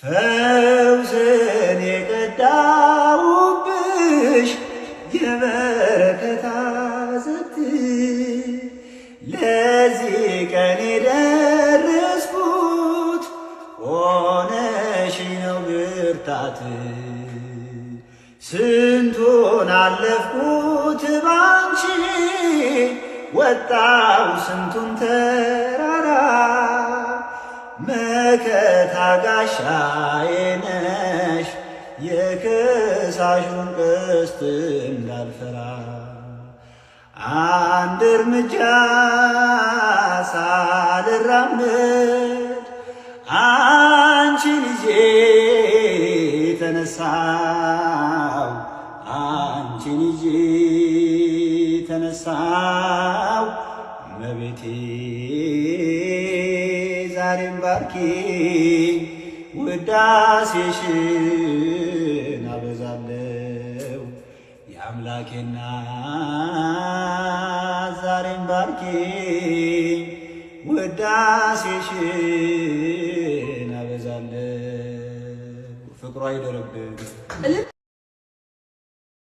ፈውስን የቀዳሁብሽ የበረከት አዘቅት ለዚህ ቀን የደረስኩት ሆነሽ ነው ብርታት። ስንቱን አለፍኩት ባንቺ ወጣው ስንቱን ተራራ መከታ ጋሻዬ ነሽ የከሳሹን ቀስት እንዳልፈራ። አንድ እርምጃ ሳልራመድ አንቺን ይዤ ተነሳው አንቺን ይዤ ተነሳው እመቤቴ ዛሬም ባርኪ ውዳሴሽን አበዛለው የአምላኬና ዛሬም ባርኪ ውዳሴሽን አበዛለው ፍቅሯ ይደረብን።